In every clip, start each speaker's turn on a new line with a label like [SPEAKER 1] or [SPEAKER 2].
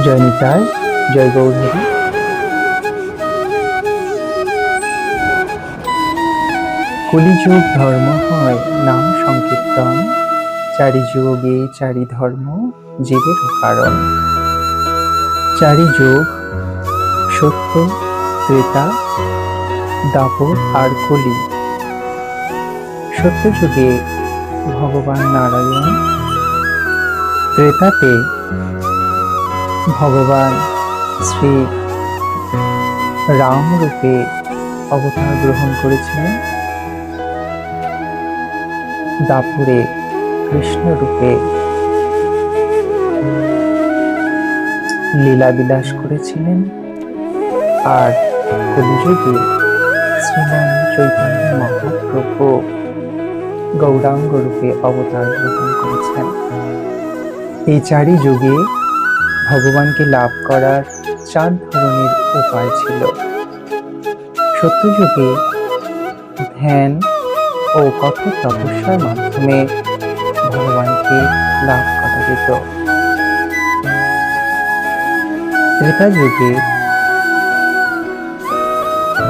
[SPEAKER 1] জয় নিতাই, জয় গৌরহরি। কলিযুগ ধর্ম হয় নাম সংকীর্তন, চারি যুগে চারি ধর্ম জীবের কারণ। চারি যুগ সত্য, ত্রেতা, দাপর আর কলি। সত্য যুগে ভগবান নারায়ণ, ত্রেতাতে ভগবান শ্রী রাম রূপে অবতার গ্রহণ করেছিলেন, দাপরে কৃষ্ণ রূপে লীলা বিলাস করেছিলেন, আর কলিযুগে শ্রীমান চৈতন্য মহাপ্রভু গৌরাঙ্গ রূপে অবতার গ্রহণ করেছেন। এই চারি যুগে ভগবানকে লাভ করার 4 ধরনের উপায় ছিল। সত্যযুগে ধ্যান ও কঠোর তপস্যার মাধ্যমে ভগবানকে লাভ করা যেত। ত্রেতা যুগে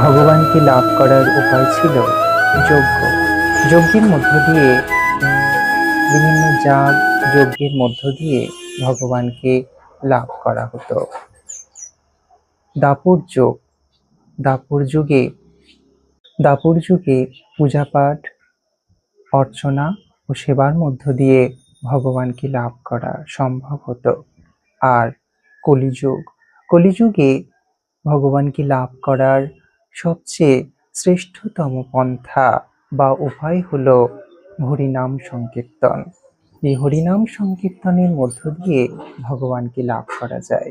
[SPEAKER 1] ভগবানকে লাভ করার উপায় ছিল যজ্ঞ। যজ্ঞের মধ্য দিয়ে, বিভিন্ন যাগ যজ্ঞের মধ্য দিয়ে ভগবানকে লাভ করা হতো। দাপর যুগ, দাপর যুগে পূজা পাঠ, অর্চনা ও সেবার মধ্য দিয়ে ভগবানকে লাভ করা সম্ভব হতো। আর কলিযুগে ভগবানকে লাভ করার সবচেয়ে শ্রেষ্ঠতম পন্থা বা উপায় হলো হরিনাম সংকীর্তন। এই হরিনাম সংকীর্তনের মধ্য দিয়ে ভগবানকে লাভ করা যায়।